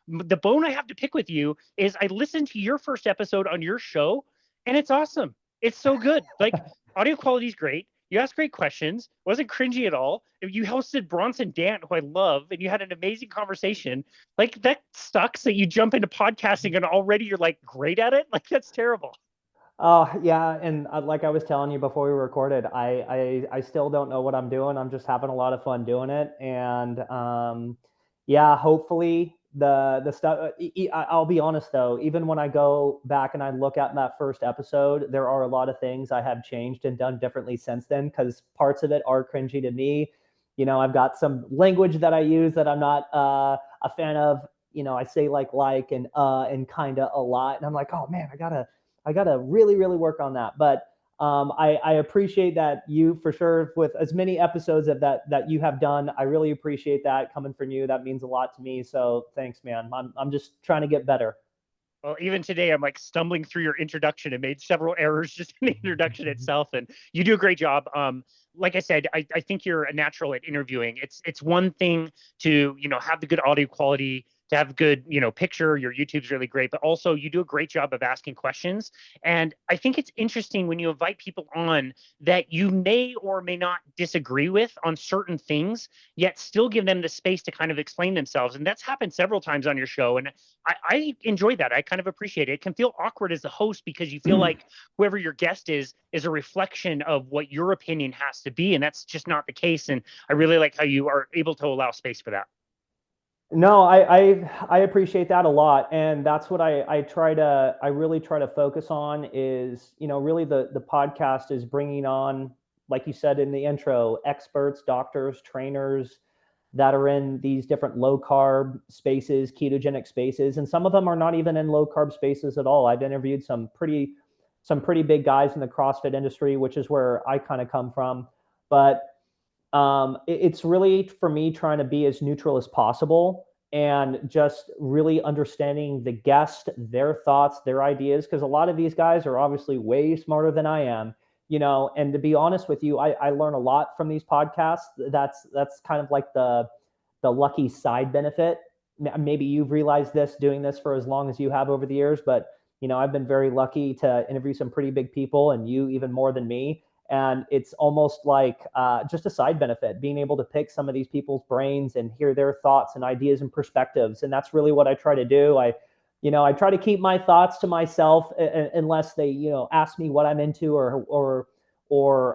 The bone I have to pick with you is I listened to your first episode on your show, and it's awesome. It's so good. Like, audio quality is great. You asked great questions. Wasn't cringy at all. You hosted Bronson Dant, who I love, and you had an amazing conversation. Like, that sucks that you jump into podcasting and already you're like great at it. Like, that's terrible. Oh, yeah, and like I was telling you before we recorded, I still don't know what I'm doing. I'm just having a lot of fun doing it, and yeah, hopefully the stuff. I'll be honest though, even when I go back and I look at that first episode, there are a lot of things I have changed and done differently since then because parts of it are cringy to me. I've got some language that I use that I'm not a fan of. I say and kind of a lot, and I'm like, oh man, I gotta really, really work on that. But I appreciate that you for sure with as many episodes of that you have done. I really appreciate that coming from you. That means a lot to me. So thanks, man. I'm just trying to get better. Well, even today, I'm like stumbling through your introduction and made several errors just in the introduction itself. And you do a great job. Like I said, I think you're a natural at interviewing. It's one thing to, have the good audio quality, to have good, picture. Your YouTube's really great, but also you do a great job of asking questions. And I think it's interesting when you invite people on that you may or may not disagree with on certain things, yet still give them the space to kind of explain themselves. And that's happened several times on your show. And I enjoy that. I kind of appreciate it. It can feel awkward as the host because you feel like whoever your guest is a reflection of what your opinion has to be. And that's just not the case. And I really like how you are able to allow space for that. No, I appreciate that a lot, and that's what I really try to focus on is really the podcast is bringing on, like you said in the intro, experts, doctors, trainers that are in these different low carb spaces, ketogenic spaces, and some of them are not even in low carb spaces at all. I've interviewed some pretty big guys in the CrossFit industry, which is where I kind of come from, but it's really for me trying to be as neutral as possible and just really understanding the guest, their thoughts, their ideas, because a lot of these guys are obviously way smarter than I am, and to be honest with you, I learn a lot from these podcasts. That's kind of like the lucky side benefit. Maybe you've realized this doing this for as long as you have over the years, but I've been very lucky to interview some pretty big people, and you even more than me. And it's almost like just a side benefit, being able to pick some of these people's brains and hear their thoughts and ideas and perspectives. And that's really what I try to do. I try to keep my thoughts to myself unless they, ask me what I'm into or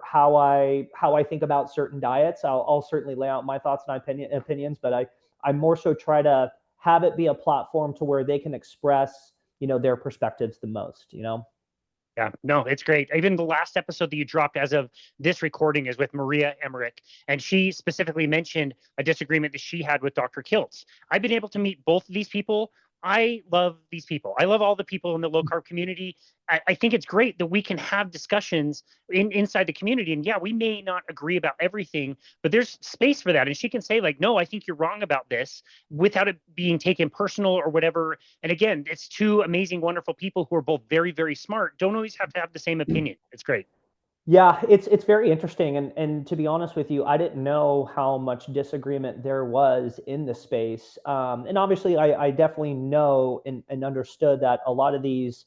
how I think about certain diets. I'll certainly lay out my thoughts and opinions, but I more so try to have it be a platform to where they can express, their perspectives the most. Yeah, no, it's great. Even the last episode that you dropped as of this recording is with Maria Emmerich, and she specifically mentioned a disagreement that she had with Dr. Kiltz. I've been able to meet both of these people. I love these people. I love all the people in the low carb community. I think it's great that we can have discussions inside the community. And yeah, we may not agree about everything, but there's space for that. And she can say, like, no, I think you're wrong about this without it being taken personal or whatever. And again, it's two amazing, wonderful people who are both very, very smart. Don't always have to have the same opinion. It's great. Yeah, it's very interesting, and to be honest with you, I didn't know how much disagreement there was in the space. And obviously, I definitely know and understood that a lot of these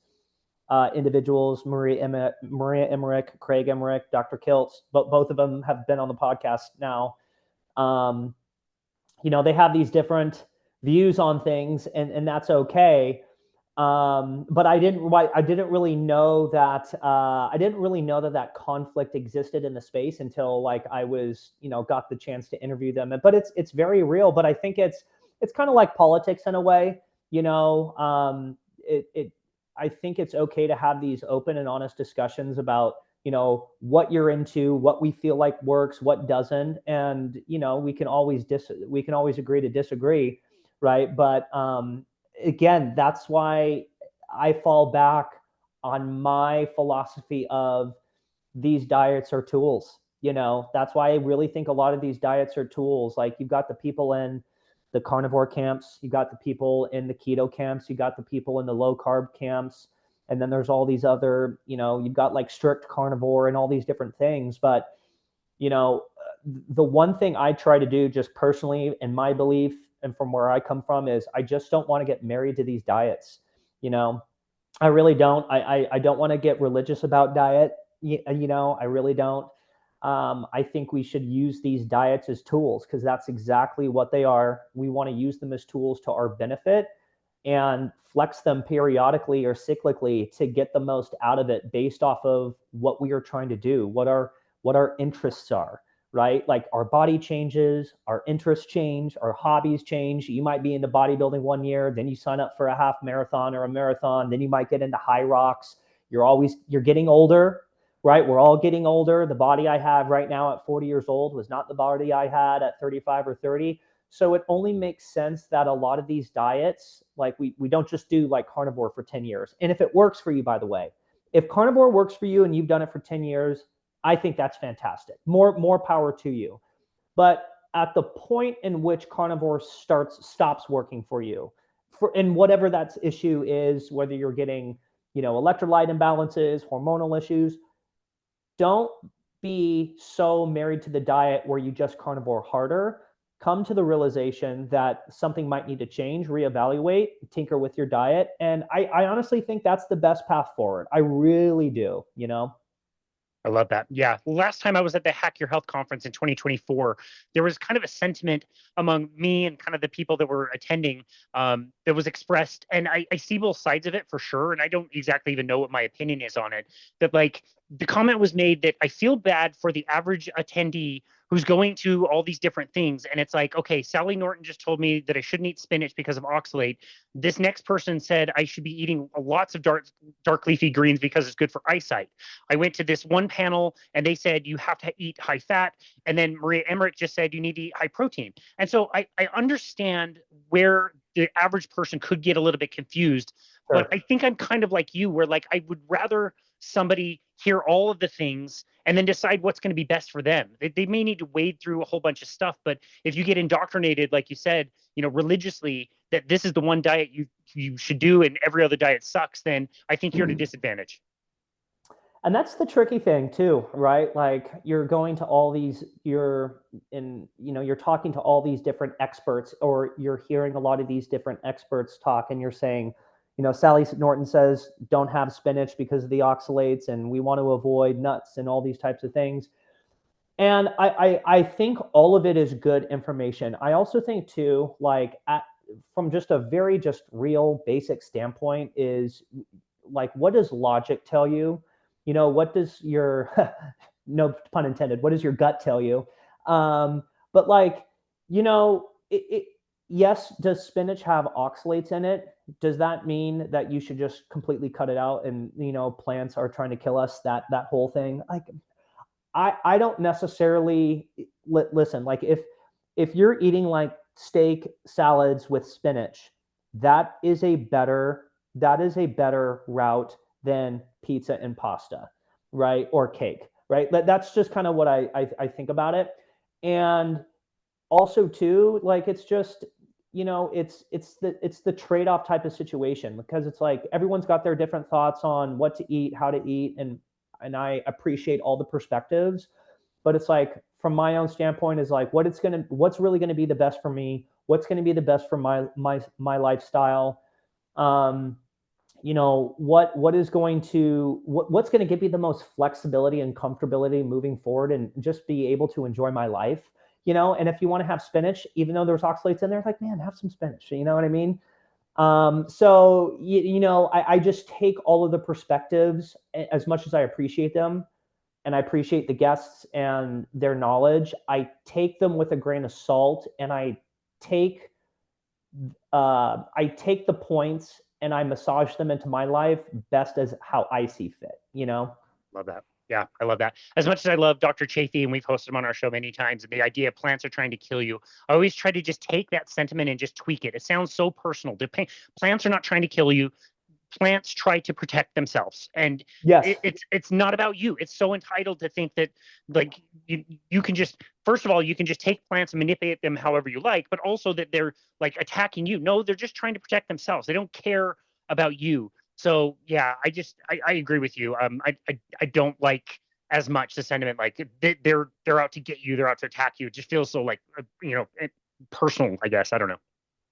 individuals, Maria Emmerich, Craig Emmerich, Dr. Kiltz, but both of them have been on the podcast now. Um, they have these different views on things, and that's okay. But I didn't really know that that conflict existed in the space until like I was got the chance to interview them. But it's very real. But I think it's kind of like politics in a way. It I think it's okay to have these open and honest discussions about what you're into, what we feel like works, what doesn't, and we can always agree to disagree, right? But again, that's why I fall back on my philosophy of these diets are tools. That's why I really think a lot of these diets are tools. Like you've got the people in the carnivore camps, you got the people in the keto camps, you got the people in the low carb camps, and then there's all these other, you've got like strict carnivore and all these different things. But, the one thing I try to do just personally in my belief and from where I come from is I just don't want to get married to these diets. You know, I really don't. I don't want to get religious about diet. I really don't. I think we should use these diets as tools because that's exactly what they are. We want to use them as tools to our benefit and flex them periodically or cyclically to get the most out of it based off of what we are trying to do, what our interests are, right? Like our body changes, our interests change, our hobbies change. You might be into bodybuilding one year, then you sign up for a half marathon or a marathon, then you might get into high rocks. You're getting older, right? We're all getting older. The body I have right now at 40 years old was not the body I had at 35 or 30. So it only makes sense that a lot of these diets, like we don't just do like carnivore for 10 years. And if it works for you, by the way, if carnivore works for you and you've done it for 10 years, I think that's fantastic. More power to you. But at the point in which carnivore stops working for you, and whatever that issue is, whether you're getting, electrolyte imbalances, hormonal issues, don't be so married to the diet where you just carnivore harder. Come to the realization that something might need to change, reevaluate, tinker with your diet. And I honestly think that's the best path forward. I really do, I love that. Yeah. Last time I was at the Hack Your Health conference in 2024, there was kind of a sentiment among me and kind of the people that were attending that was expressed. And I see both sides of it for sure. And I don't exactly even know what my opinion is on it. That like the comment was made that I feel bad for the average attendee who's going to all these different things. And it's like, okay, Sally Norton just told me that I shouldn't eat spinach because of oxalate. This next person said I should be eating lots of dark leafy greens because it's good for eyesight. I went to this one panel and they said you have to eat high fat. And then Maria Emmerich just said you need to eat high protein. And so I understand where the average person could get a little bit confused. Sure. But I think I'm kind of like you, where like I would rather somebody hear all of the things and then decide what's going to be best for them. They may need to wade through a whole bunch of stuff, but if you get indoctrinated, like you said, religiously, that this is the one diet you should do and every other diet sucks, then I think you're at a disadvantage. And that's the tricky thing too, right? Like you're going to all these, you're talking to all these different experts, or you're hearing a lot of these different experts talk, and you're saying, Sally Norton says, don't have spinach because of the oxalates, and we want to avoid nuts and all these types of things. And I think all of it is good information. I also think too, like from just a very just real basic standpoint is like, what does logic tell you? What does your, no pun intended, what does your gut tell you? But like, yes, does spinach have oxalates in it? Does that mean that you should just completely cut it out and, plants are trying to kill us, that whole thing? Like, I don't necessarily listen, like if you're eating like steak salads with spinach, that is a better route than pizza and pasta, right? Or cake, right? That's just kind of what I think about it. And also too, like, it's just, it's the trade-off type of situation, because it's like, everyone's got their different thoughts on what to eat, how to eat. And I appreciate all the perspectives, but it's like, from my own standpoint, is like, what's really going to be the best for me? What's going to be the best for my lifestyle? What's going to give me the most flexibility and comfortability moving forward, and just be able to enjoy my life, and if you want to have spinach, even though there's oxalates in there, like, man, have some spinach, you know what I mean? So, I just take all of the perspectives, as much as I appreciate them, and I appreciate the guests and their knowledge. I take them with a grain of salt, and I take the points and I massage them into my life best as how I see fit, Love that. Yeah, I love that. As much as I love Dr. Chafee, and we've hosted him on our show many times, and the idea of plants are trying to kill you, I always try to just take that sentiment and just tweak it. It sounds so personal. Plants are not trying to kill you. Plants try to protect themselves. And yes, it's not about you. It's so entitled to think that, like, you can just, first of all, you can just take plants and manipulate them however you like, but also that they're like attacking you. No, they're just trying to protect themselves. They don't care about you. So yeah, I agree with you. I don't like as much the sentiment like they're out to get you, they're out to attack you. It just feels so like personal, I guess. I don't know.